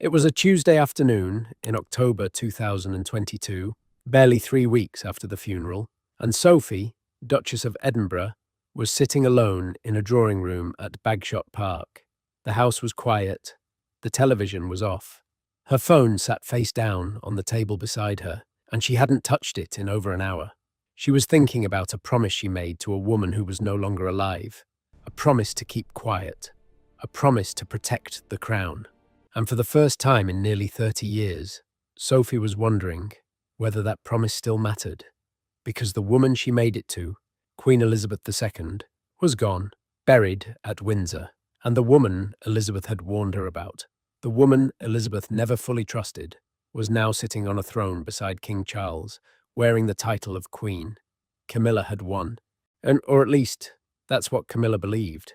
It was a Tuesday afternoon in October 2022, barely 3 weeks after the funeral, and Sophie, Duchess of Edinburgh, was sitting alone in a drawing room at Bagshot Park. The house was quiet. The television was off. Her phone sat face down on the table beside her, and she hadn't touched it in over an hour. She was thinking about a promise she made to a woman who was no longer alive, a promise to keep quiet, a promise to protect the crown. And for the first time in nearly 30 years, Sophie was wondering whether that promise still mattered, because the woman she made it to, Queen Elizabeth II, was gone, buried at Windsor, and the woman Elizabeth had warned her about, the woman Elizabeth never fully trusted, was now sitting on a throne beside King Charles, wearing the title of Queen. Camilla had won, or at least that's what Camilla believed.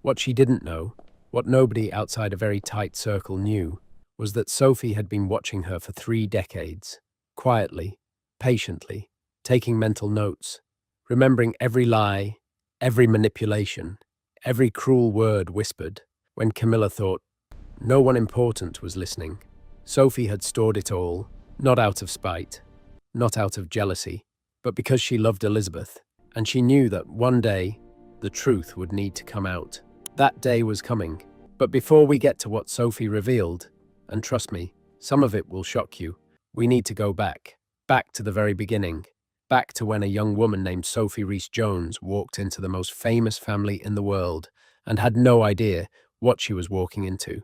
What she didn't know, what nobody outside a very tight circle knew, was that Sophie had been watching her for 3 decades, quietly, patiently, taking mental notes, remembering every lie, every manipulation, every cruel word whispered. When Camilla thought no one important was listening, Sophie had stored it all, not out of spite, not out of jealousy, but because she loved Elizabeth, and she knew that one day the truth would need to come out. That day was coming. But before we get to what Sophie revealed, and trust me, some of it will shock you, we need to go back to the very beginning, back to when a young woman named Sophie Rhys-Jones walked into the most famous family in the world and had no idea what she was walking into.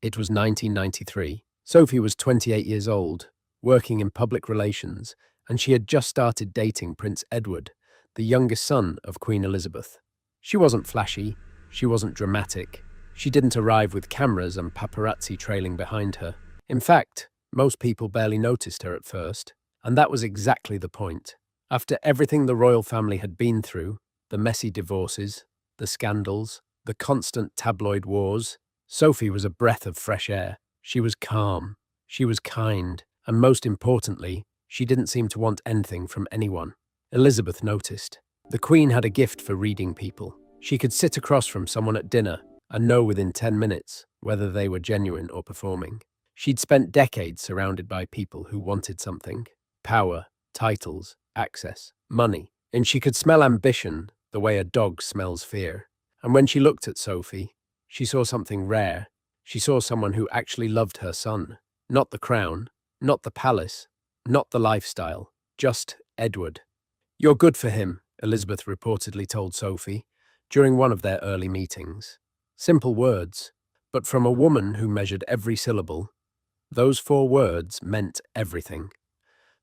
It was 1993. Sophie was 28 years old, working in public relations, and she had just started dating Prince Edward, the youngest son of Queen Elizabeth. She wasn't flashy, she wasn't dramatic, she didn't arrive with cameras and paparazzi trailing behind her. In fact, most people barely noticed her at first, and that was exactly the point. After everything the royal family had been through, the messy divorces, the scandals, the constant tabloid wars, Sophie was a breath of fresh air. She was calm, she was kind, and most importantly, she didn't seem to want anything from anyone. Elizabeth noticed. The Queen had a gift for reading people. She could sit across from someone at dinner and know within 10 minutes whether they were genuine or performing. She'd spent decades surrounded by people who wanted something: power, titles, access, money, and she could smell ambition the way a dog smells fear. And when she looked at Sophie, she saw something rare. She saw someone who actually loved her son. Not the crown, not the palace, not the lifestyle, just Edward. "You're good for him," Elizabeth reportedly told Sophie during one of their early meetings. Simple words, but from a woman who measured every syllable, those 4 words meant everything.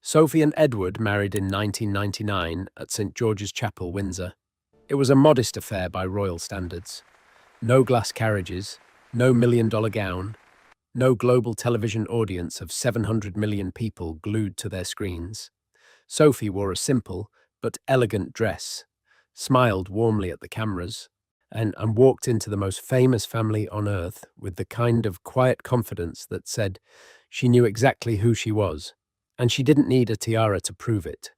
Sophie and Edward married in 1999 at St. George's Chapel, Windsor. It was a modest affair by royal standards. No glass carriages, no million-dollar gown, no global television audience of 700 million people glued to their screens. Sophie wore a simple but elegant dress, smiled warmly at the cameras, and walked into the most famous family on earth with the kind of quiet confidence that said she knew exactly who she was, and she didn't need a tiara to prove it.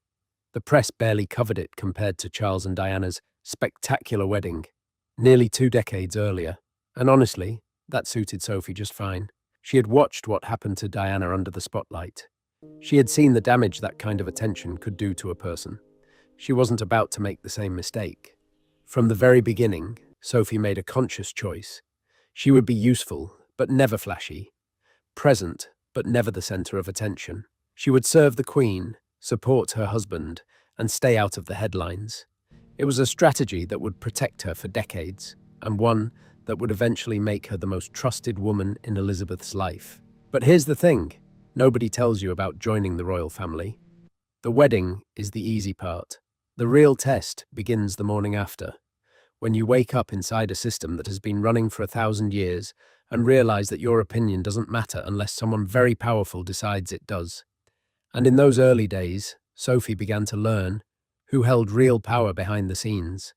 The press barely covered it compared to Charles and Diana's spectacular wedding, nearly 2 decades earlier. And honestly, that suited Sophie just fine. She had watched what happened to Diana under the spotlight. She had seen the damage that kind of attention could do to a person. She wasn't about to make the same mistake. From the very beginning, Sophie made a conscious choice. She would be useful, but never flashy. Present, but never the center of attention. She would serve the Queen, support her husband, and stay out of the headlines. It was a strategy that would protect her for decades, and one that would eventually make her the most trusted woman in Elizabeth's life. But here's the thing. Nobody tells you about joining the royal family. The wedding is the easy part. The real test begins the morning after, when you wake up inside a system that has been running for 1,000 years and realize that your opinion doesn't matter unless someone very powerful decides it does. And in those early days, Sophie began to learn who held real power behind the scenes.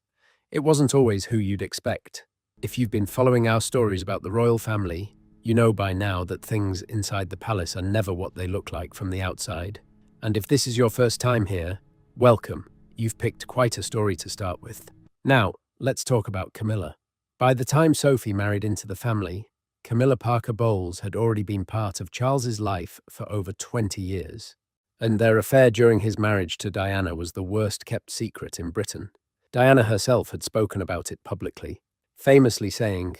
It wasn't always who you'd expect. If you've been following our stories about the royal family, you know by now that things inside the palace are never what they look like from the outside. And if this is your first time here, welcome. You've picked quite a story to start with. Now, let's talk about Camilla. By the time Sophie married into the family, Camilla Parker Bowles had already been part of Charles's life for over 20 years, and their affair during his marriage to Diana was the worst-kept secret in Britain. Diana herself had spoken about it publicly, famously saying,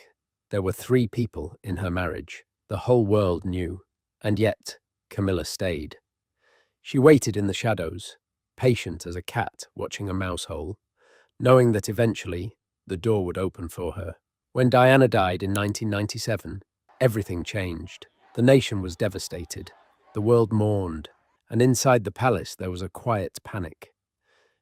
"There were 3 people in her marriage. The whole world knew." And yet, Camilla stayed. She waited in the shadows, patient as a cat watching a mouse hole, knowing that eventually the door would open for her. When Diana died in 1997, everything changed. The nation was devastated. The world mourned. And inside the palace there was a quiet panic.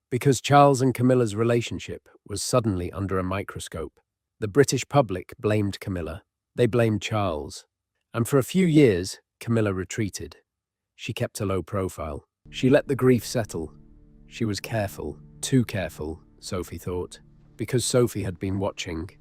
Because Charles and Camilla's relationship was suddenly under a microscope. The British public blamed Camilla. They blamed Charles. And for a few years, Camilla retreated. She kept a low profile. She let the grief settle. She was careful, too careful, Sophie thought, because Sophie had been watching.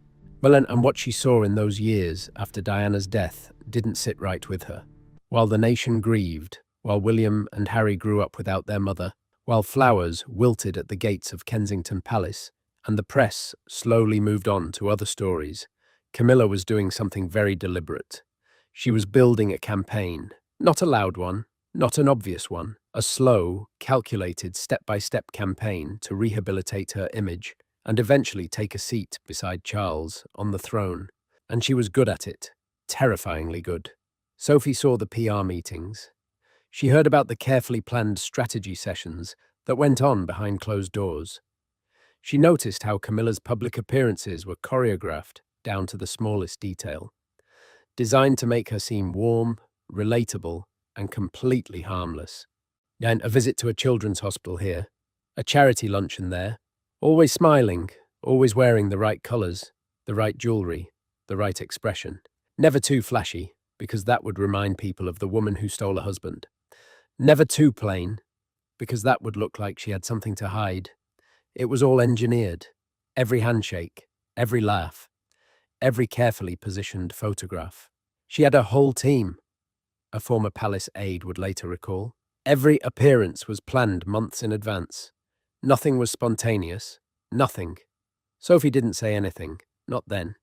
Well, and what she saw in those years after Diana's death didn't sit right with her. While the nation grieved, while William and Harry grew up without their mother, while flowers wilted at the gates of Kensington Palace, and the press slowly moved on to other stories, Camilla was doing something very deliberate. She was building a campaign, not a loud one, not an obvious one, a slow, calculated, step-by-step campaign to rehabilitate her image and eventually take a seat beside Charles on the throne. And she was good at it, terrifyingly good. Sophie saw the PR meetings. She heard about the carefully planned strategy sessions that went on behind closed doors. She noticed how Camilla's public appearances were choreographed down to the smallest detail, designed to make her seem warm, relatable, and completely harmless. And a visit to a children's hospital here, a charity luncheon there, always smiling, always wearing the right colours, the right jewellery, the right expression. Never too flashy, because that would remind people of the woman who stole a husband. Never too plain, because that would look like she had something to hide. It was all engineered. Every handshake, every laugh, every carefully positioned photograph. She had a whole team, a former palace aide would later recall. Every appearance was planned months in advance. Nothing was spontaneous. Nothing. Sophie didn't say anything. Not then.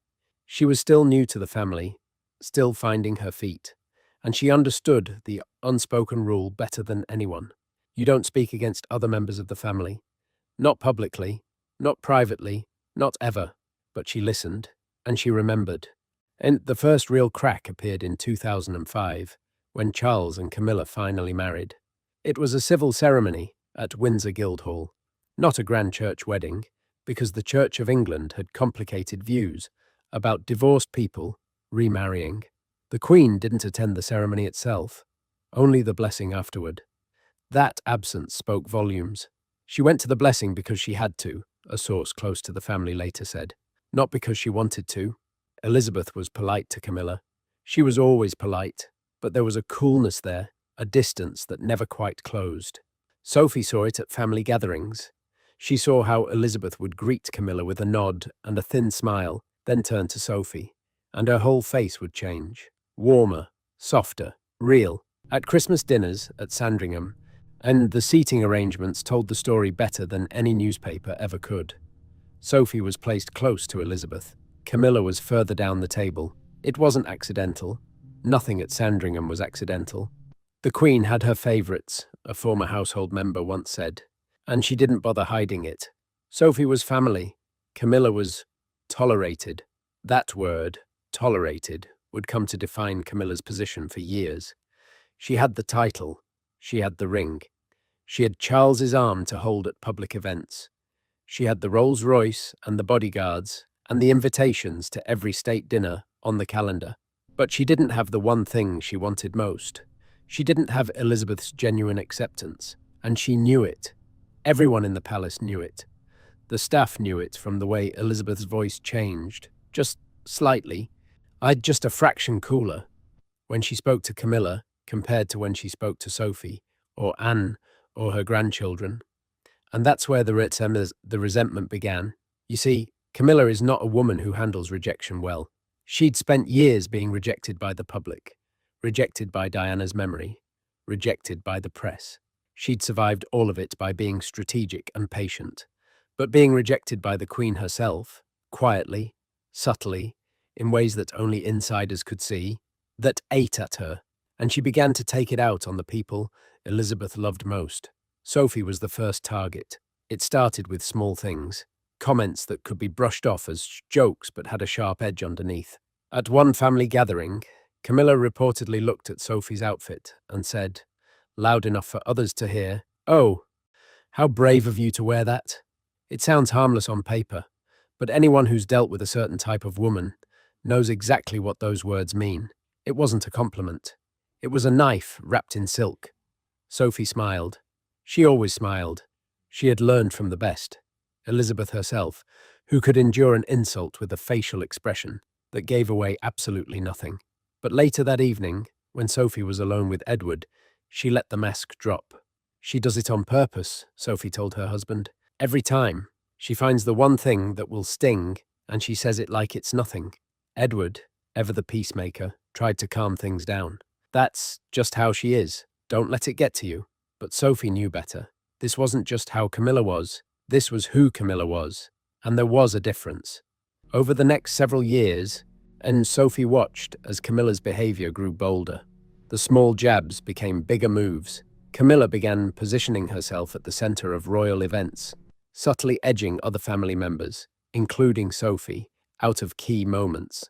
She was still new to the family, still finding her feet, and she understood the unspoken rule better than anyone. You don't speak against other members of the family. Not publicly, not privately, not ever. But she listened, and she remembered. And the first real crack appeared in 2005, when Charles and Camilla finally married. It was a civil ceremony at Windsor Guildhall, not a grand church wedding, because the Church of England had complicated views about divorced people remarrying. The Queen didn't attend the ceremony itself, only the blessing afterward. That absence spoke volumes. She went to the blessing because she had to, a source close to the family later said, not because she wanted to. Elizabeth was polite to Camilla. She was always polite, but there was a coolness there, a distance that never quite closed. Sophie saw it at family gatherings. She saw how Elizabeth would greet Camilla with a nod and a thin smile, then turn to Sophie, and her whole face would change. Warmer, softer, real. At Christmas dinners at Sandringham, and the seating arrangements told the story better than any newspaper ever could. Sophie was placed close to Elizabeth. Camilla was further down the table. It wasn't accidental. Nothing at Sandringham was accidental. The Queen had her favourites, a former household member once said, and she didn't bother hiding it. Sophie was family. Camilla was tolerated. That word, tolerated, would come to define Camilla's position for years. She had the title. She had the ring. She had Charles's arm to hold at public events. She had the Rolls-Royce and the bodyguards and the invitations to every state dinner on the calendar. But she didn't have the one thing she wanted most. She didn't have Elizabeth's genuine acceptance, and she knew it. Everyone in the palace knew it. The staff knew it from the way Elizabeth's voice changed, just slightly, just a fraction cooler, when she spoke to Camilla compared to when she spoke to Sophie, or Anne, or her grandchildren. And that's where the resentment began. You see, Camilla is not a woman who handles rejection well. She'd spent years being rejected by the public, rejected by Diana's memory, rejected by the press. She'd survived all of it by being strategic and patient. But being rejected by the Queen herself, quietly, subtly, in ways that only insiders could see, that ate at her, and she began to take it out on the people Elizabeth loved most. Sophie was the first target. It started with small things, comments that could be brushed off as jokes but had a sharp edge underneath. At one family gathering, Camilla reportedly looked at Sophie's outfit and said, loud enough for others to hear, "Oh, how brave of you to wear that." It sounds harmless on paper, but anyone who's dealt with a certain type of woman knows exactly what those words mean. It wasn't a compliment. It was a knife wrapped in silk. Sophie smiled. She always smiled. She had learned from the best. Elizabeth herself, who could endure an insult with a facial expression that gave away absolutely nothing. But later that evening, when Sophie was alone with Edward, she let the mask drop. She does it on purpose, Sophie told her husband. Every time, she finds the one thing that will sting, and she says it like it's nothing. Edward, ever the peacemaker, tried to calm things down. That's just how she is. Don't let it get to you. But Sophie knew better. This wasn't just how Camilla was. This was who Camilla was. And there was a difference. Over the next several years, and Sophie watched as Camilla's behavior grew bolder. The small jabs became bigger moves. Camilla began positioning herself at the center of royal events, subtly edging other family members, including Sophie, out of key moments.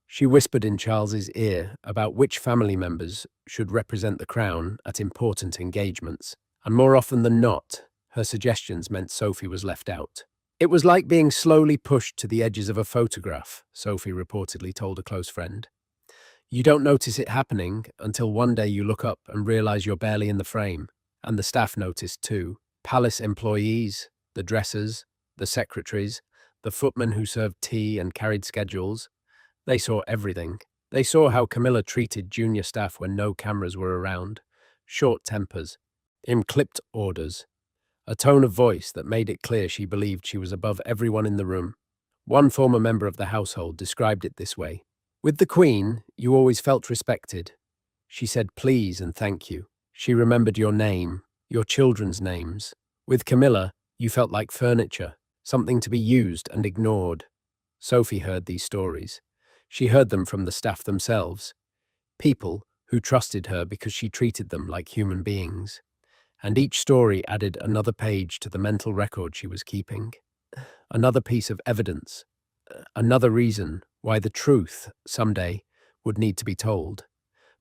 She whispered in Charles's ear about which family members should represent the crown at important engagements, and more often than not, her suggestions meant Sophie was left out. It was like being slowly pushed to the edges of a photograph, Sophie reportedly told a close friend. You don't notice it happening until one day you look up and realize you're barely in the frame. And the staff noticed too. Palace employees, the dressers, the secretaries, the footmen who served tea and carried schedules. They saw everything. They saw how Camilla treated junior staff when no cameras were around. Short tempers, clipped orders, a tone of voice that made it clear she believed she was above everyone in the room. One former member of the household described it this way. With the Queen, you always felt respected. She said please and thank you. She remembered your name, your children's names. With Camilla, you felt like furniture, something to be used and ignored. Sophie heard these stories. She heard them from the staff themselves, people who trusted her because she treated them like human beings. And each story added another page to the mental record she was keeping. Another piece of evidence, another reason why the truth, someday, would need to be told.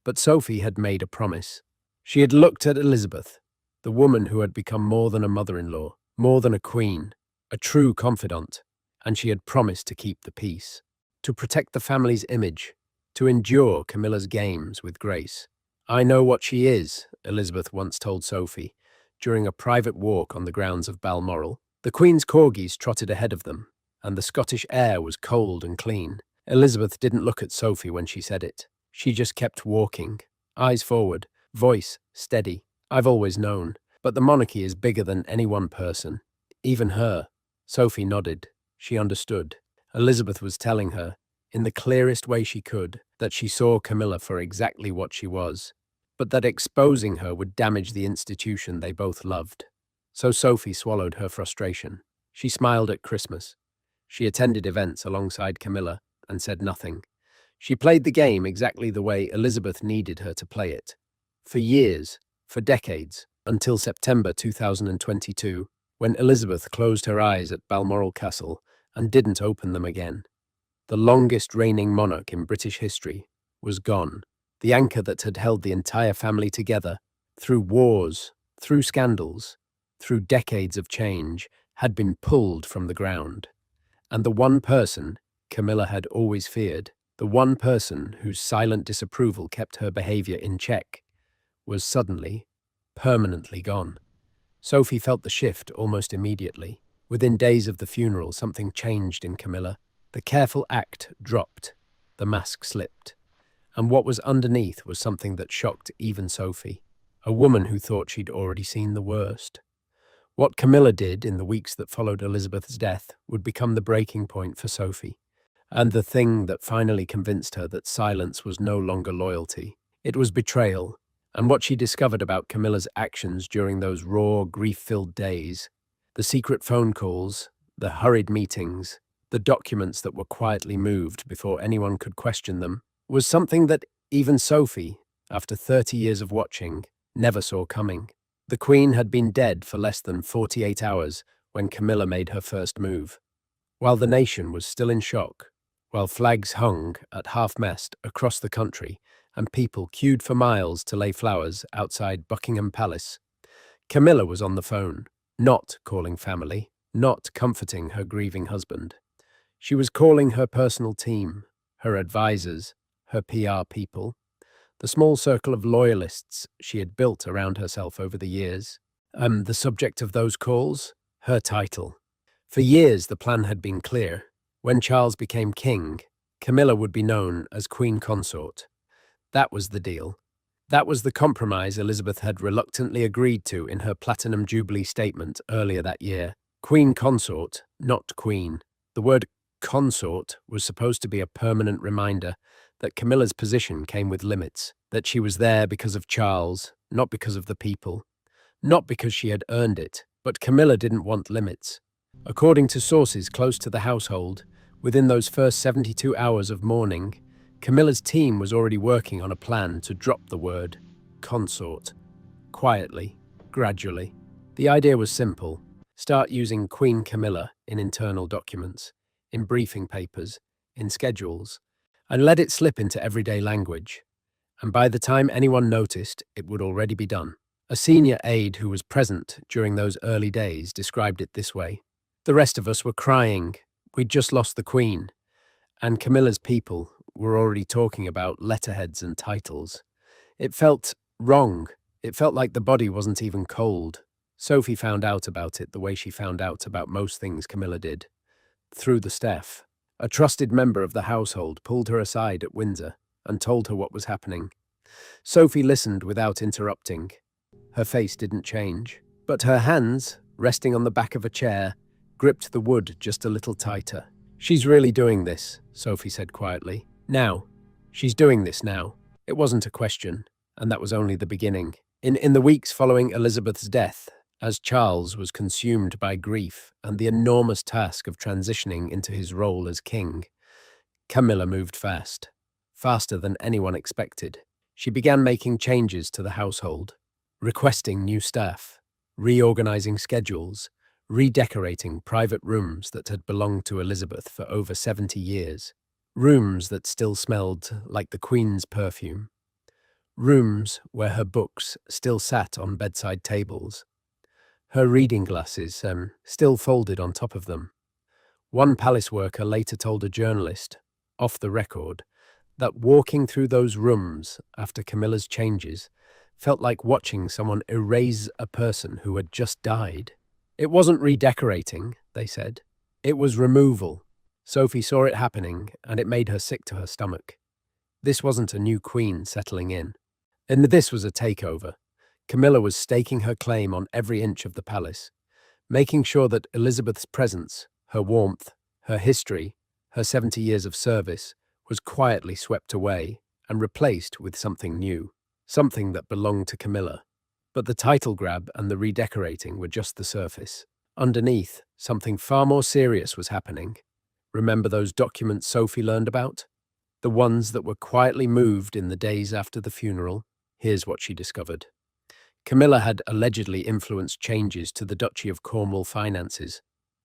But Sophie had made a promise. She had looked at Elizabeth, the woman who had become more than a mother-in-law, more than a queen, a true confidant, and she had promised to keep the peace, to protect the family's image, to endure Camilla's games with grace. I know what she is, Elizabeth once told Sophie, during a private walk on the grounds of Balmoral. The Queen's corgis trotted ahead of them, and the Scottish air was cold and clean. Elizabeth didn't look at Sophie when she said it. She just kept walking, eyes forward, voice steady. I've always known, but the monarchy is bigger than any one person, even her. Sophie nodded. She understood. Elizabeth was telling her, in the clearest way she could, that she saw Camilla for exactly what she was, but that exposing her would damage the institution they both loved. So Sophie swallowed her frustration. She smiled at Christmas. She attended events alongside Camilla and said nothing. She played the game exactly the way Elizabeth needed her to play it. For years, for decades, until September 2022, when Elizabeth closed her eyes at Balmoral Castle and didn't open them again. The longest reigning monarch in British history was gone. The anchor that had held the entire family together, through wars, through scandals, through decades of change, had been pulled from the ground. And the one person Camilla had always feared, the one person whose silent disapproval kept her behavior in check, was suddenly, permanently gone. Sophie felt the shift almost immediately. Within days of the funeral, something changed in Camilla. The careful act dropped, the mask slipped, and what was underneath was something that shocked even Sophie, a woman who thought she'd already seen the worst. What Camilla did in the weeks that followed Elizabeth's death would become the breaking point for Sophie, and the thing that finally convinced her that silence was no longer loyalty. It was betrayal, and what she discovered about Camilla's actions during those raw, grief-filled days, the secret phone calls, the hurried meetings, the documents that were quietly moved before anyone could question them, was something that even Sophie, after 30 years of watching, never saw coming. The Queen had been dead for less than 48 hours when Camilla made her first move. While the nation was still in shock, while flags hung at half-mast across the country and people queued for miles to lay flowers outside Buckingham Palace, Camilla was on the phone, not calling family, not comforting her grieving husband. She was calling her personal team, her advisors, her PR people, the small circle of loyalists she had built around herself over the years. The subject of those calls? Her title. For years the plan had been clear. When Charles became king, Camilla would be known as Queen Consort. That was the deal. That was the compromise Elizabeth had reluctantly agreed to in her Platinum Jubilee statement earlier that year. Queen Consort, not Queen. The word consort was supposed to be a permanent reminder that Camilla's position came with limits, that she was there because of Charles, not because of the people, not because she had earned it, but Camilla didn't want limits. According to sources close to the household, within those first 72 hours of mourning, Camilla's team was already working on a plan to drop the word consort. Quietly, gradually. The idea was simple. Start using Queen Camilla in internal documents, in briefing papers, in schedules, and let it slip into everyday language. And by the time anyone noticed, it would already be done. A senior aide who was present during those early days described it this way. The rest of us were crying. We'd just lost the Queen. And Camilla's people were already talking about letterheads and titles. It felt wrong. It felt like the body wasn't even cold. Sophie found out about it the way she found out about most things Camilla did. Through the staff. A trusted member of the household pulled her aside at Windsor and told her what was happening. Sophie listened without interrupting. Her face didn't change, but her hands, resting on the back of a chair, gripped the wood just a little tighter. She's really doing this, Sophie said quietly. Now. She's doing this now. It wasn't a question, and that was only the beginning. In the weeks following Elizabeth's death, as Charles was consumed by grief and the enormous task of transitioning into his role as king, Camilla moved fast, faster than anyone expected. She began making changes to the household, requesting new staff, reorganizing schedules, redecorating private rooms that had belonged to Elizabeth for over 70 years, rooms that still smelled like the Queen's perfume, rooms where her books still sat on bedside tables, her reading glasses still folded on top of them. One palace worker later told a journalist, off the record, that walking through those rooms after Camilla's changes felt like watching someone erase a person who had just died. It wasn't redecorating, they said. It was removal. Sophie saw it happening, and it made her sick to her stomach. This wasn't a new queen settling in. And this was a takeover. Camilla was staking her claim on every inch of the palace, making sure that Elizabeth's presence, her warmth, her history, her 70 years of service, was quietly swept away and replaced with something new, something that belonged to Camilla. But the title grab and the redecorating were just the surface. Underneath, something far more serious was happening. Remember those documents Sophie learned about? The ones that were quietly moved in the days after the funeral? Here's what she discovered. Camilla had allegedly influenced changes to the Duchy of Cornwall finances,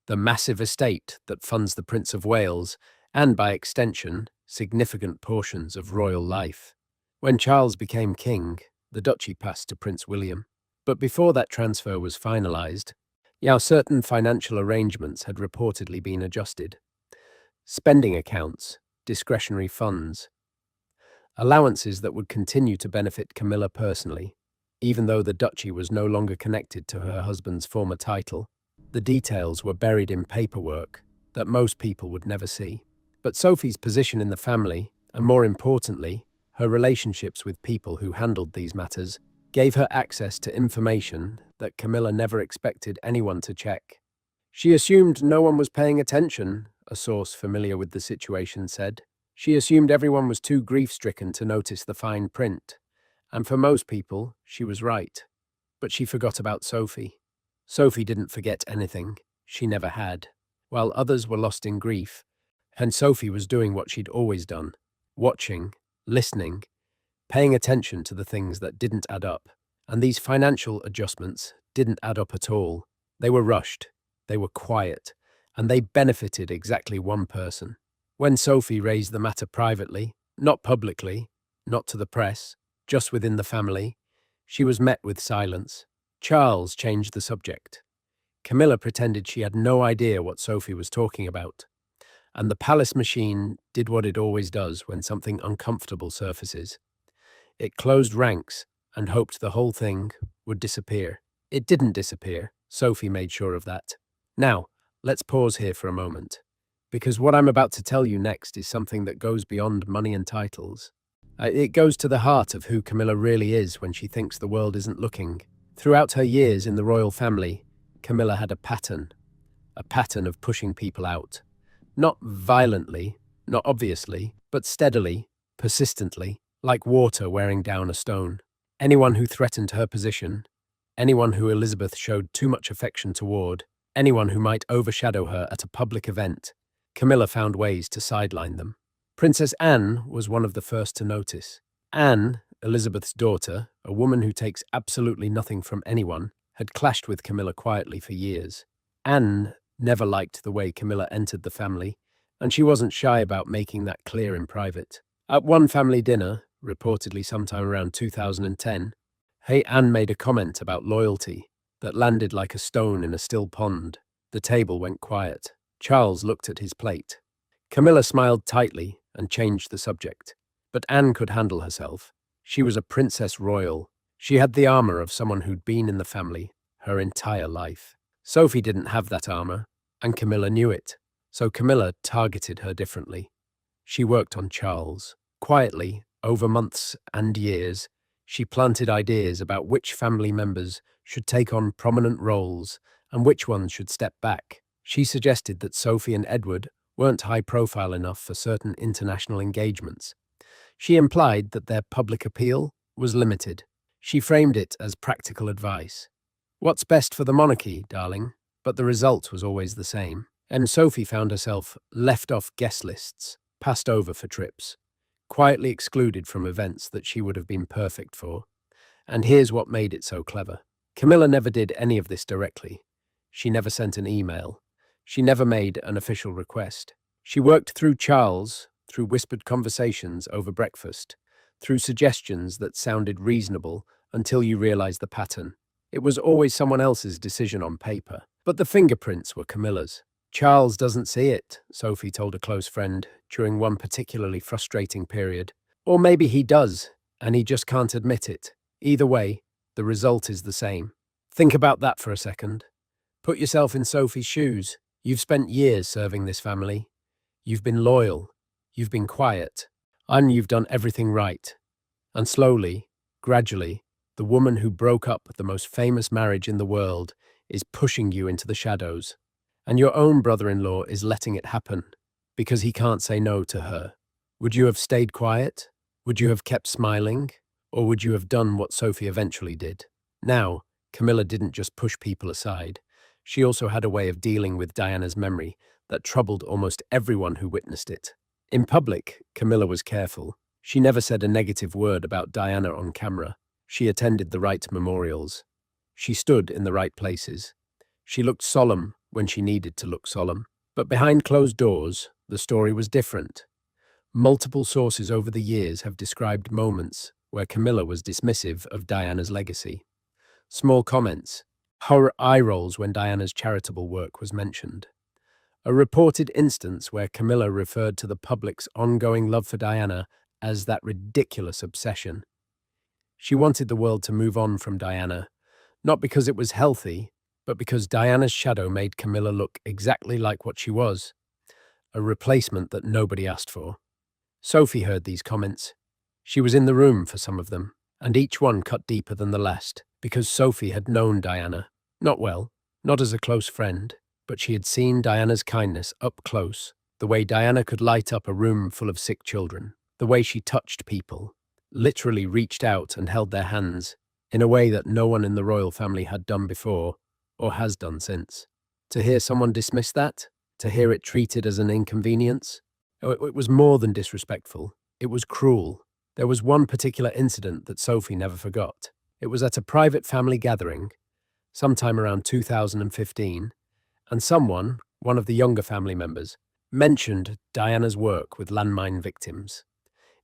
the massive estate that funds the Prince of Wales, and by extension, significant portions of royal life. When Charles became king, the duchy passed to Prince William. But before that transfer was finalized, certain financial arrangements had reportedly been adjusted. Spending accounts, discretionary funds, allowances that would continue to benefit Camilla personally, even though the duchy was no longer connected to her husband's former title. The details were buried in paperwork that most people would never see. But Sophie's position in the family, and more importantly, her relationships with people who handled these matters, gave her access to information that Camilla never expected anyone to check. She assumed no one was paying attention, a source familiar with the situation said. She assumed everyone was too grief-stricken to notice the fine print. And for most people, she was right. But she forgot about Sophie. Sophie didn't forget anything. She never had. while others were lost in grief, and Sophie was doing what she'd always done, watching, listening, paying attention to the things that didn't add up. And these financial adjustments didn't add up at all. They were rushed, they were quiet, and they benefited exactly one person. When Sophie raised the matter privately, not publicly, not to the press, just within the family, she was met with silence. Charles changed the subject. Camilla pretended she had no idea what Sophie was talking about. And the palace machine did what it always does when something uncomfortable surfaces. It closed ranks and hoped the whole thing would disappear. It didn't disappear. Sophie made sure of that. Now, let's pause here for a moment, because what I'm about to tell you next is something that goes beyond money and titles. It goes to the heart of who Camilla really is when she thinks the world isn't looking. Throughout her years in the royal family, Camilla had a pattern of pushing people out. Not violently, not obviously, but steadily, persistently, like water wearing down a stone. Anyone who threatened her position, anyone who Elizabeth showed too much affection toward, anyone who might overshadow her at a public event, Camilla found ways to sideline them. Princess Anne was one of the first to notice. Anne, Elizabeth's daughter, a woman who takes absolutely nothing from anyone, had clashed with Camilla quietly for years. Anne never liked the way Camilla entered the family, and she wasn't shy about making that clear in private. At one family dinner, reportedly sometime around 2010, Anne made a comment about loyalty that landed like a stone in a still pond. The table went quiet. Charles looked at his plate. Camilla smiled tightly and changed the subject. But Anne could handle herself. She was a princess royal. She had the armor of someone who'd been in the family her entire life. Sophie didn't have that armor, and Camilla knew it. So Camilla targeted her differently. She worked on Charles. Quietly, over months and years, she planted ideas about which family members should take on prominent roles and which ones should step back. She suggested that Sophie and Edward weren't high profile enough for certain international engagements. She implied that their public appeal was limited. She framed it as practical advice. What's best for the monarchy, darling? But the result was always the same. And Sophie found herself left off guest lists, passed over for trips, quietly excluded from events that she would have been perfect for. And here's what made it so clever. Camilla never did any of this directly. She never sent an email. She never made an official request. She worked through Charles, through whispered conversations over breakfast, through suggestions that sounded reasonable until you realized the pattern. It was always someone else's decision on paper, but the fingerprints were Camilla's. Charles doesn't see it, Sophie told a close friend during one particularly frustrating period. Or maybe he does, and he just can't admit it. Either way, the result is the same. Think about that for a second. Put yourself in Sophie's shoes. You've spent years serving this family. You've been loyal. You've been quiet. And you've done everything right. And slowly, gradually, the woman who broke up the most famous marriage in the world is pushing you into the shadows. And your own brother-in-law is letting it happen because he can't say no to her. Would you have stayed quiet? Would you have kept smiling? Or would you have done what Sophie eventually did? Now, Camilla didn't just push people aside. She also had a way of dealing with Diana's memory that troubled almost everyone who witnessed it. In public, Camilla was careful. She never said a negative word about Diana on camera. She attended the right memorials. She stood in the right places. She looked solemn when she needed to look solemn. But behind closed doors, the story was different. Multiple sources over the years have described moments where Camilla was dismissive of Diana's legacy. Small comments, her eye rolls when Diana's charitable work was mentioned. A reported instance where Camilla referred to the public's ongoing love for Diana as that ridiculous obsession. She wanted the world to move on from Diana, not because it was healthy, but because Diana's shadow made Camilla look exactly like what she was, a replacement that nobody asked for. Sophie heard these comments. She was in the room for some of them, and each one cut deeper than the last, because Sophie had known Diana. Not well, not as a close friend, but she had seen Diana's kindness up close, the way Diana could light up a room full of sick children, the way she touched people, literally reached out and held their hands, in a way that no one in the royal family had done before, or has done since. To hear someone dismiss that, to hear it treated as an inconvenience. It was more than disrespectful. It was cruel. There was one particular incident that Sophie never forgot. It was at a private family gathering, sometime around 2015, and someone, one of the younger family members, mentioned Diana's work with landmine victims.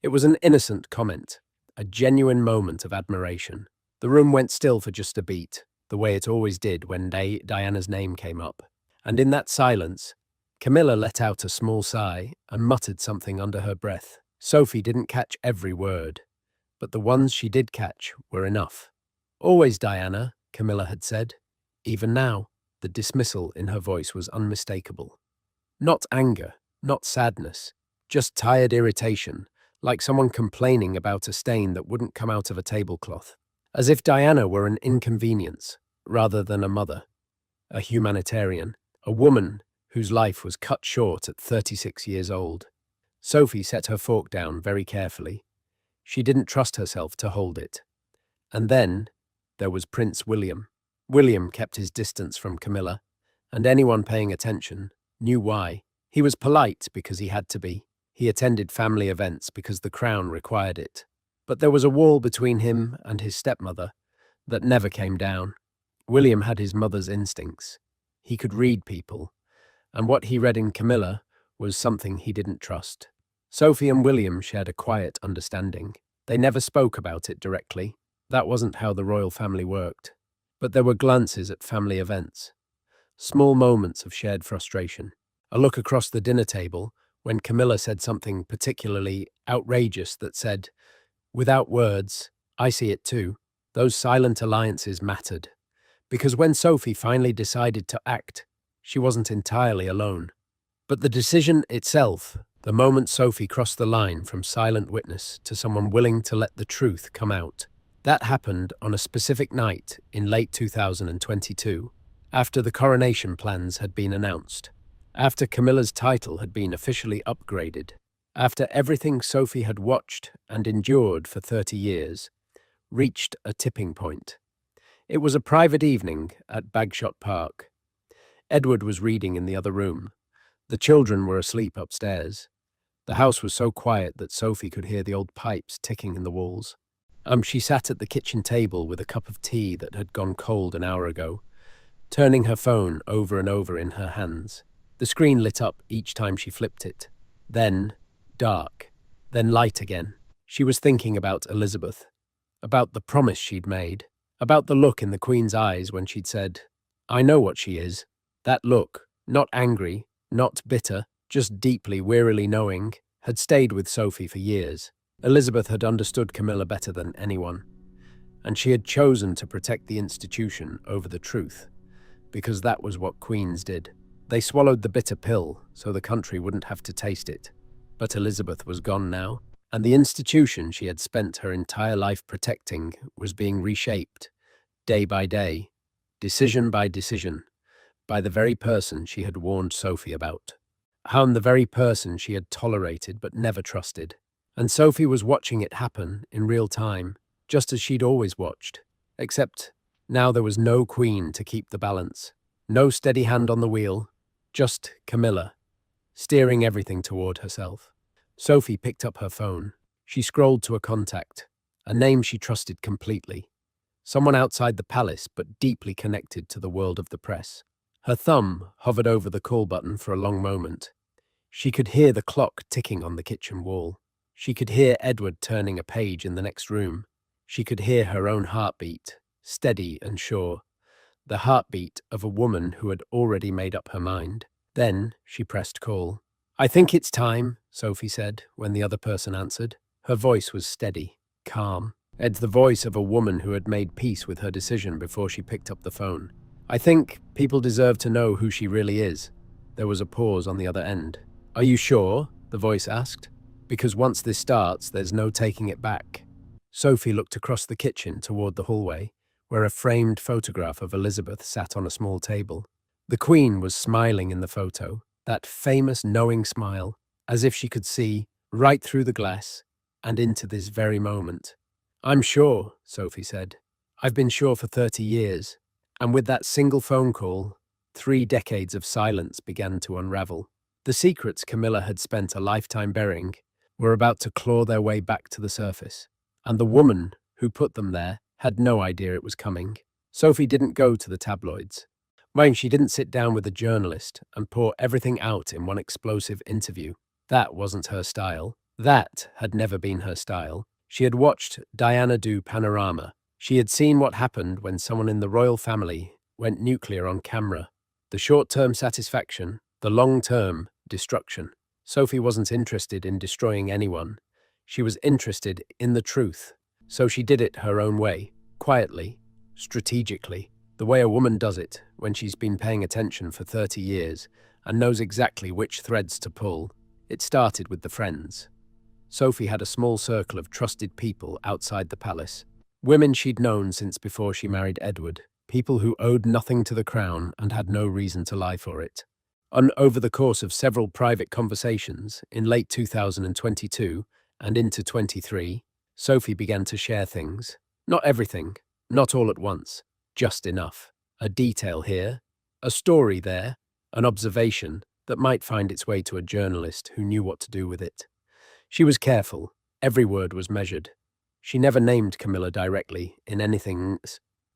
It was an innocent comment, a genuine moment of admiration. The room went still for just a beat, the way it always did when Diana's name came up. And in that silence, Camilla let out a small sigh and muttered something under her breath. Sophie didn't catch every word, but the ones she did catch were enough. "Always Diana," Camilla had said. Even now, the dismissal in her voice was unmistakable. Not anger, not sadness, just tired irritation, like someone complaining about a stain that wouldn't come out of a tablecloth. As if Diana were an inconvenience, rather than a mother, a humanitarian, a woman whose life was cut short at 36 years old. Sophie set her fork down very carefully. She didn't trust herself to hold it. And then there was Prince William. William kept his distance from Camilla, and anyone paying attention knew why. He was polite because he had to be. He attended family events because the crown required it. But there was a wall between him and his stepmother that never came down. William had his mother's instincts. He could read people, and what he read in Camilla was something he didn't trust. Sophie and William shared a quiet understanding. They never spoke about it directly. That wasn't how the royal family worked. But there were glances at family events, small moments of shared frustration. A look across the dinner table when Camilla said something particularly outrageous that said, "Without words, I see it too." Those silent alliances mattered, because when Sophie finally decided to act, she wasn't entirely alone. But the decision itself, the moment Sophie crossed the line from silent witness to someone willing to let the truth come out, that happened on a specific night in late 2022, after the coronation plans had been announced, after Camilla's title had been officially upgraded, after everything Sophie had watched and endured for 30 years reached a tipping point. It was a private evening at Bagshot Park. Edward was reading in the other room. The children were asleep upstairs. The house was so quiet that Sophie could hear the old pipes ticking in the walls. She sat at the kitchen table with a cup of tea that had gone cold an hour ago, turning her phone over and over in her hands. The screen lit up each time she flipped it. Then dark, then light again. She was thinking about Elizabeth, about the promise she'd made, about the look in the Queen's eyes when she'd said, "I know what she is." That look, not angry, not bitter, just deeply, wearily knowing, had stayed with Sophie for years. Elizabeth had understood Camilla better than anyone, and she had chosen to protect the institution over the truth, because that was what queens did. They swallowed the bitter pill so the country wouldn't have to taste it. But Elizabeth was gone now, and the institution she had spent her entire life protecting was being reshaped, day by day, decision by decision, by the very person she had warned Sophie about. The very person she had tolerated but never trusted. And Sophie was watching it happen in real time, just as she'd always watched. Except now there was no queen to keep the balance, no steady hand on the wheel, just Camilla, steering everything toward herself. Sophie picked up her phone. She scrolled to a contact, a name she trusted completely. Someone outside the palace but deeply connected to the world of the press. Her thumb hovered over the call button for a long moment. She could hear the clock ticking on the kitchen wall. She could hear Edward turning a page in the next room. She could hear her own heartbeat, steady and sure, the heartbeat of a woman who had already made up her mind. Then she pressed call. "I think it's time," Sophie said when the other person answered. Her voice was steady, calm. It's the voice of a woman who had made peace with her decision before she picked up the phone. "I think people deserve to know who she really is." There was a pause on the other end. "Are you sure?" the voice asked. "Because once this starts, there's no taking it back." Sophie looked across the kitchen toward the hallway, where a framed photograph of Elizabeth sat on a small table. The Queen was smiling in the photo, that famous knowing smile, as if she could see right through the glass and into this very moment. "I'm sure," Sophie said. "I've been sure for 30 years. And with that single phone call, 3 decades of silence began to unravel. The secrets Camilla had spent a lifetime burying were about to claw their way back to the surface. And the woman who put them there had no idea it was coming. Sophie didn't go to the tabloids. She didn't sit down with a journalist and pour everything out in one explosive interview. That wasn't her style. That had never been her style. She had watched Diana do Panorama. She had seen what happened when someone in the royal family went nuclear on camera. The short-term satisfaction, the long-term destruction. Sophie wasn't interested in destroying anyone. She was interested in the truth. So she did it her own way, quietly, strategically, the way a woman does it when she's been paying attention for 30 years and knows exactly which threads to pull. It started with the friends. Sophie had a small circle of trusted people outside the palace. Women she'd known since before she married Edward. People who owed nothing to the crown and had no reason to lie for it. Over the course of several private conversations in late 2022 and into 23, Sophie began to share things. Not everything, not all at once, just enough. A detail here, a story there, an observation that might find its way to a journalist who knew what to do with it. She was careful. Every word was measured. She never named Camilla directly in anything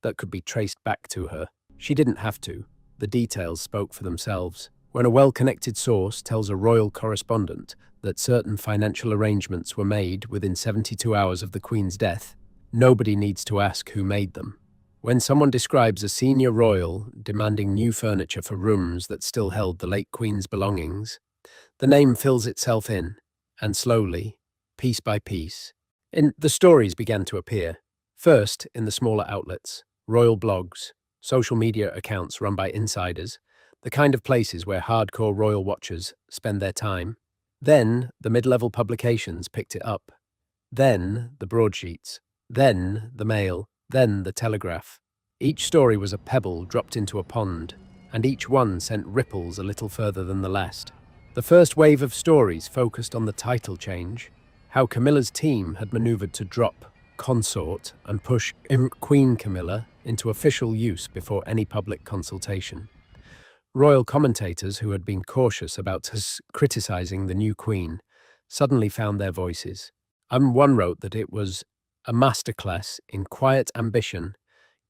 that could be traced back to her. She didn't have to. The details spoke for themselves. When a well-connected source tells a royal correspondent that certain financial arrangements were made within 72 hours of the Queen's death, nobody needs to ask who made them. When someone describes a senior royal demanding new furniture for rooms that still held the late Queen's belongings, the name fills itself in, and slowly, piece by piece, the stories began to appear. First, in the smaller outlets, royal blogs, social media accounts run by insiders, the kind of places where hardcore royal watchers spend their time. Then, the mid-level publications picked it up. Then, the broadsheets. Then, the Mail. Then, the Telegraph. Each story was a pebble dropped into a pond, and each one sent ripples a little further than the last. The first wave of stories focused on the title change, how Camilla's team had maneuvered to drop consort and push Queen Camilla into official use before any public consultation. Royal commentators who had been cautious about criticizing the new queen suddenly found their voices. One wrote that it was a masterclass in quiet ambition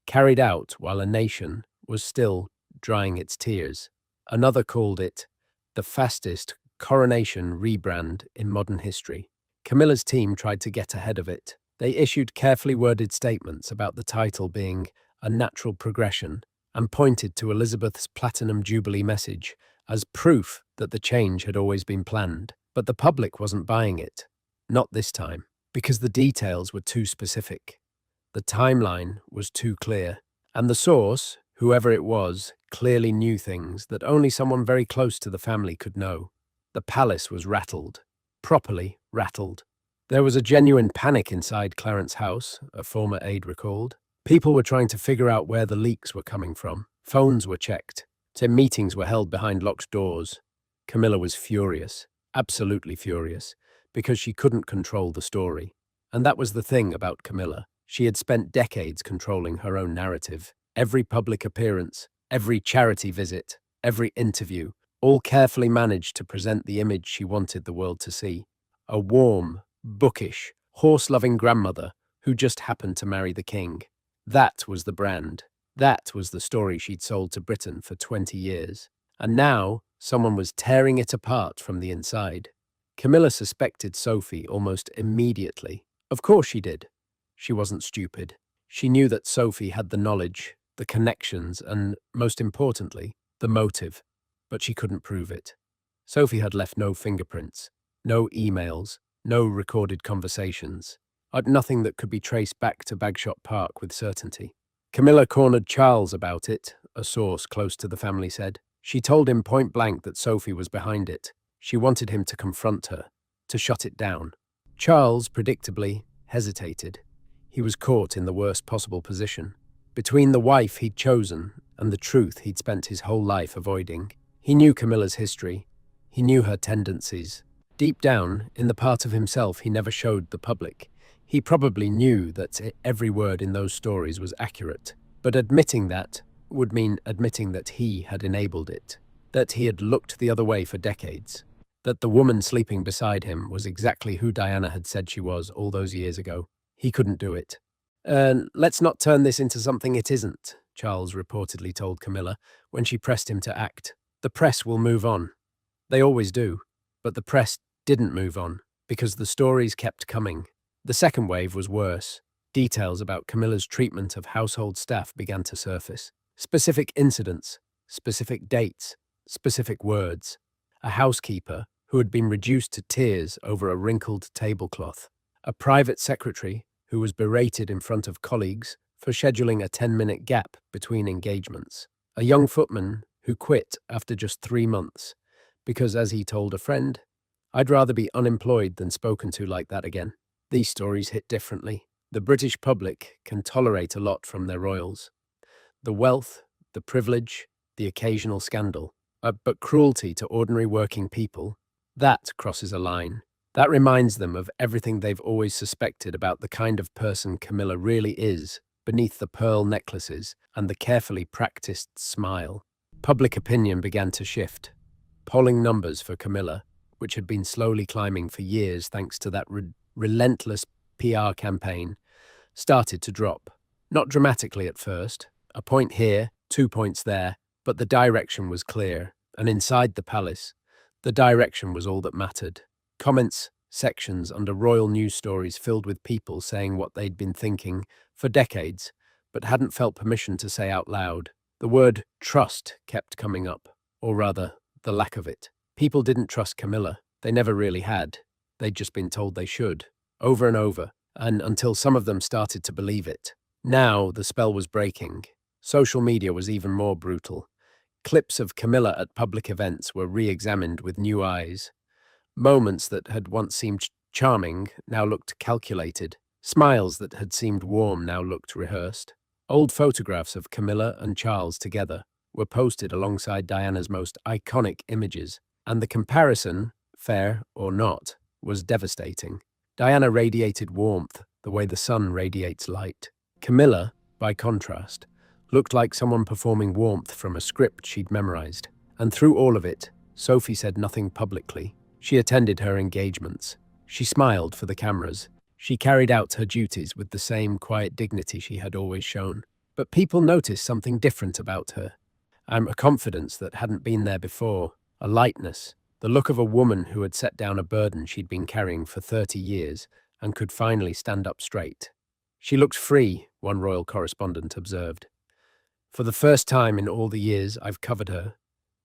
carried out while a nation was still drying its tears. Another called it the fastest coronation rebrand in modern history. Camilla's team tried to get ahead of it. They issued carefully worded statements about the title being a natural progression and pointed to Elizabeth's Platinum Jubilee message as proof that the change had always been planned. But the public wasn't buying it. Not this time, because the details were too specific. The timeline was too clear, and the source, whoever it was, clearly knew things that only someone very close to the family could know. The palace was rattled, properly rattled. There was a genuine panic inside Clarence's house, a former aide recalled. People were trying to figure out where the leaks were coming from. Phones were checked. Meetings were held behind locked doors. Camilla was furious, absolutely furious, because she couldn't control the story. And that was the thing about Camilla. She had spent decades controlling her own narrative. Every public appearance, every charity visit, every interview, all carefully managed to present the image she wanted the world to see. A warm, bookish, horse-loving grandmother who just happened to marry the king. That was the brand. That was the story she'd sold to Britain for 20 years. And now, someone was tearing it apart from the inside. Camilla suspected Sophie almost immediately. Of course she did. She wasn't stupid. She knew that Sophie had the knowledge, the connections, and, most importantly, the motive. But she couldn't prove it. Sophie had left no fingerprints, no emails, no recorded conversations. Nothing that could be traced back to Bagshot Park with certainty. Camilla cornered Charles about it, a source close to the family said. She told him point blank that Sophie was behind it. She wanted him to confront her, to shut it down. Charles, predictably, hesitated. He was caught in the worst possible position. Between the wife he'd chosen and the truth he'd spent his whole life avoiding. He knew Camilla's history. He knew her tendencies. Deep down, in the part of himself he never showed the public, he probably knew that every word in those stories was accurate. But admitting that would mean admitting that he had enabled it, that he had looked the other way for decades, that the woman sleeping beside him was exactly who Diana had said she was all those years ago. He couldn't do it. Let's not turn this into something it isn't, Charles reportedly told Camilla when she pressed him to act. The press will move on. They always do. But the press didn't move on because the stories kept coming. The second wave was worse. Details about Camilla's treatment of household staff began to surface. Specific incidents, specific dates, specific words. A housekeeper who had been reduced to tears over a wrinkled tablecloth. A private secretary who was berated in front of colleagues for scheduling a 10-minute gap between engagements. A young footman who quit after just 3 months because, as he told a friend, "I'd rather be unemployed than spoken to like that again." These stories hit differently. The British public can tolerate a lot from their royals. The wealth, the privilege, the occasional scandal. But cruelty to ordinary working people, that crosses a line. That reminds them of everything they've always suspected about the kind of person Camilla really is, beneath the pearl necklaces and the carefully practiced smile. Public opinion began to shift. Polling numbers for Camilla, which had been slowly climbing for years thanks to that relentless PR campaign, started to drop. Not dramatically at first, a point here, 2 points there, but the direction was clear, and inside the palace, the direction was all that mattered. Comments sections under royal news stories filled with people saying what they'd been thinking for decades, but hadn't felt permission to say out loud. The word trust kept coming up, or rather, the lack of it. People didn't trust Camilla. They never really had. They'd just been told they should, over and over, and until some of them started to believe it. Now the spell was breaking. Social media was even more brutal. Clips of Camilla at public events were re-examined with new eyes. Moments that had once seemed charming now looked calculated. Smiles that had seemed warm now looked rehearsed. Old photographs of Camilla and Charles together were posted alongside Diana's most iconic images, and the comparison, fair or not, was devastating. Diana radiated warmth the way the sun radiates light. Camilla, by contrast, looked like someone performing warmth from a script she'd memorized. And through all of it, Sophie said nothing publicly. She attended her engagements. She smiled for the cameras. She carried out her duties with the same quiet dignity she had always shown. But people noticed something different about her. A confidence that hadn't been there before, a lightness, the look of a woman who had set down a burden she'd been carrying for 30 years and could finally stand up straight. She looked free, one royal correspondent observed. For the first time in all the years I've covered her,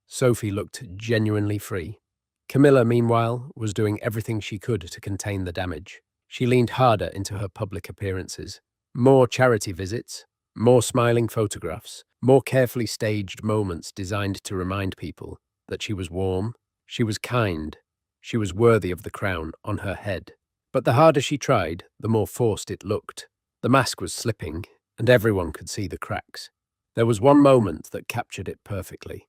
Sophie looked genuinely free. Camilla, meanwhile, was doing everything she could to contain the damage. She leaned harder into her public appearances. More charity visits, more smiling photographs, more carefully staged moments designed to remind people that she was warm, she was kind, she was worthy of the crown on her head. But the harder she tried, the more forced it looked. The mask was slipping, and everyone could see the cracks. There was one moment that captured it perfectly.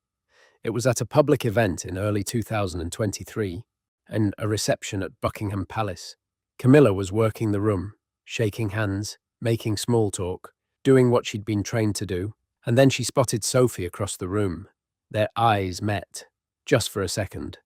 It was at a public event in early 2023, and a reception at Buckingham Palace. Camilla was working the room, shaking hands, making small talk, doing what she'd been trained to do, and then she spotted Sophie across the room. Their eyes met, just for a second,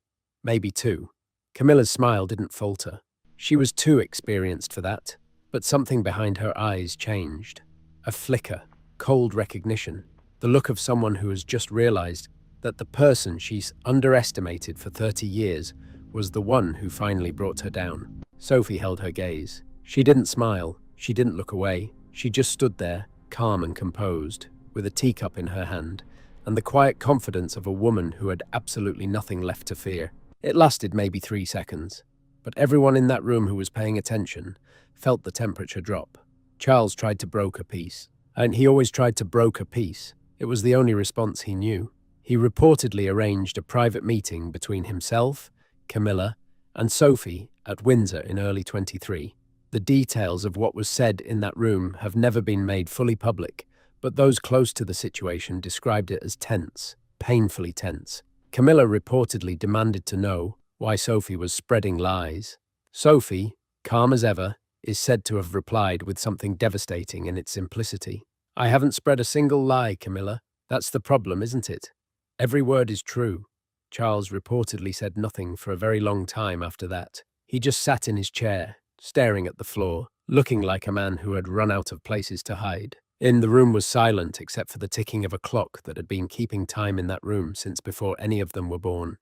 maybe two. Camilla's smile didn't falter. She was too experienced for that, but something behind her eyes changed. A flicker, cold recognition, the look of someone who has just realized that the person she's underestimated for 30 years was the one who finally brought her down. Sophie held her gaze. She didn't smile, she didn't look away. She just stood there, calm and composed, with a teacup in her hand, and the quiet confidence of a woman who had absolutely nothing left to fear. It lasted maybe 3 seconds, but everyone in that room who was paying attention felt the temperature drop. Charles tried to broker peace, and he always tried to broker peace. It was the only response he knew. He reportedly arranged a private meeting between himself, Camilla, and Sophie at Windsor in early 23. The details of what was said in that room have never been made fully public, but those close to the situation described it as tense, painfully tense. Camilla reportedly demanded to know why Sophie was spreading lies. Sophie, calm as ever, is said to have replied with something devastating in its simplicity. "I haven't spread a single lie, Camilla. That's the problem, isn't it? Every word is true. Charles reportedly said nothing for a very long time after that. He just sat in his chair, staring at the floor, looking like a man who had run out of places to hide. The room was silent except for the ticking of a clock that had been keeping time in that room since before any of them were born.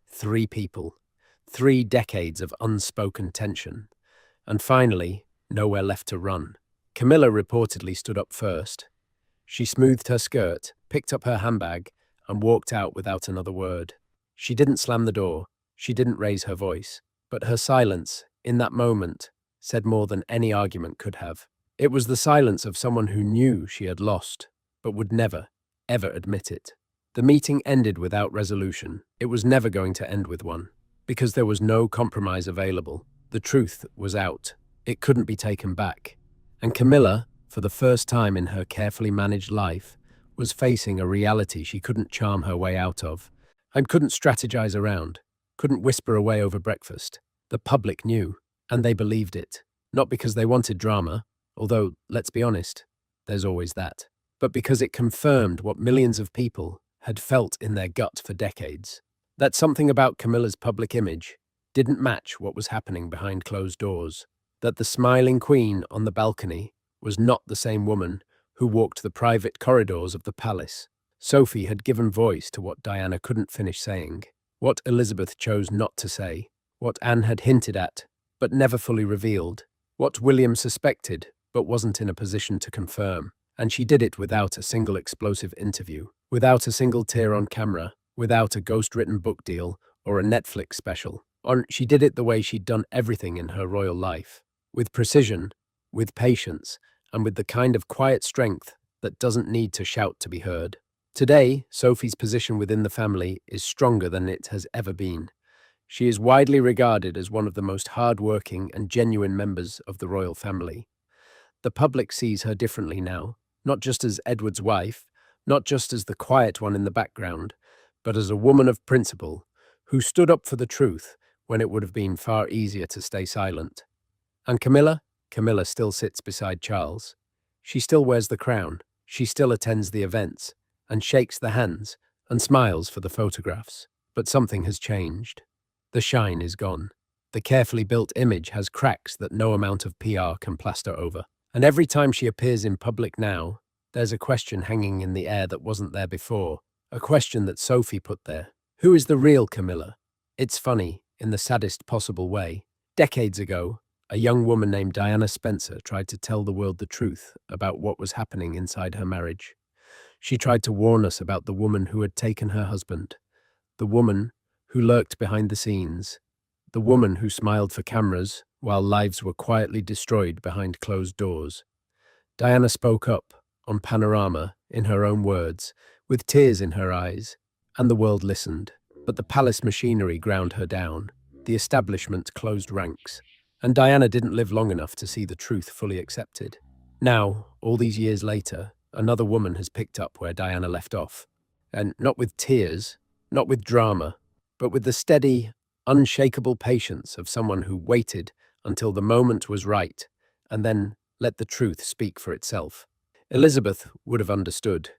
3 people, 3 decades of unspoken tension, and finally, nowhere left to run. Camilla reportedly stood up first. She smoothed her skirt, picked up her handbag, and walked out without another word. She didn't slam the door, she didn't raise her voice, but her silence, in that moment, said more than any argument could have. It was the silence of someone who knew she had lost, but would never, ever admit it. The meeting ended without resolution. It was never going to end with one, because there was no compromise available. The truth was out. It couldn't be taken back. And Camilla, for the first time in her carefully managed life, was facing a reality she couldn't charm her way out of, and couldn't strategize around, couldn't whisper away over breakfast. The public knew, and they believed it, not because they wanted drama, although, let's be honest, there's always that, but because it confirmed what millions of people had felt in their gut for decades. That something about Camilla's public image didn't match what was happening behind closed doors, that the smiling queen on the balcony was not the same woman who walked the private corridors of the palace. Sophie had given voice to what Diana couldn't finish saying, what Elizabeth chose not to say, what Anne had hinted at, but never fully revealed, what William suspected, but wasn't in a position to confirm. And she did it without a single explosive interview, without a single tear on camera, without a ghost-written book deal or a Netflix special. She did it the way she'd done everything in her royal life, with precision, with patience, and with the kind of quiet strength that doesn't need to shout to be heard. Today, Sophie's position within the family is stronger than it has ever been. She is widely regarded as one of the most hard-working and genuine members of the royal family. The public sees her differently now, not just as Edward's wife, not just as the quiet one in the background, but as a woman of principle who stood up for the truth when it would have been far easier to stay silent. And Camilla? Camilla still sits beside Charles. She still wears the crown, she still attends the events, and shakes the hands, and smiles for the photographs. But something has changed. The shine is gone. The carefully built image has cracks that no amount of PR can plaster over. And every time she appears in public now, there's a question hanging in the air that wasn't there before, a question that Sophie put there. Who is the real Camilla? It's funny, in the saddest possible way. Decades ago, a young woman named Diana Spencer tried to tell the world the truth about what was happening inside her marriage. She tried to warn us about the woman who had taken her husband, the woman who lurked behind the scenes, the woman who smiled for cameras while lives were quietly destroyed behind closed doors. Diana spoke up on Panorama in her own words, with tears in her eyes, and the world listened. But the palace machinery ground her down. The establishment closed ranks. And Diana didn't live long enough to see the truth fully accepted. Now, all these years later, another woman has picked up where Diana left off. And not with tears, not with drama, but with the steady, unshakable patience of someone who waited until the moment was right, and then let the truth speak for itself. Elizabeth would have understood.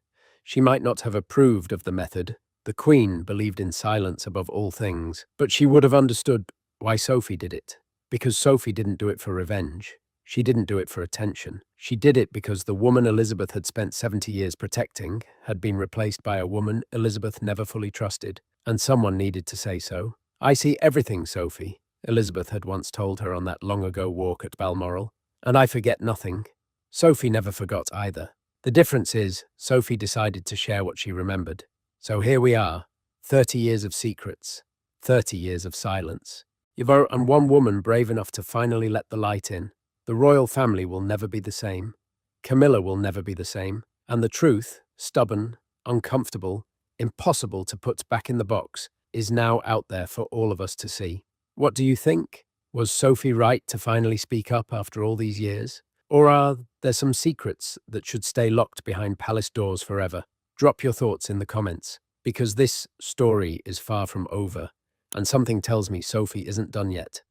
She might not have approved of the method. The Queen believed in silence above all things, but she would have understood why Sophie did it. Because Sophie didn't do it for revenge. She didn't do it for attention. She did it because the woman Elizabeth had spent 70 years protecting had been replaced by a woman Elizabeth never fully trusted, and someone needed to say so. "I see everything, Sophie," Elizabeth had once told her on that long-ago walk at Balmoral, "and I forget nothing." Sophie never forgot either. The difference is, Sophie decided to share what she remembered. So here we are, 30 years of secrets, 30 years of silence. And one woman brave enough to finally let the light in. The royal family will never be the same. Camilla will never be the same. And the truth, stubborn, uncomfortable, impossible to put back in the box, is now out there for all of us to see. What do you think? Was Sophie right to finally speak up after all these years? Or are there some secrets that should stay locked behind palace doors forever? Drop your thoughts in the comments, because this story is far from over, and something tells me Sophie isn't done yet.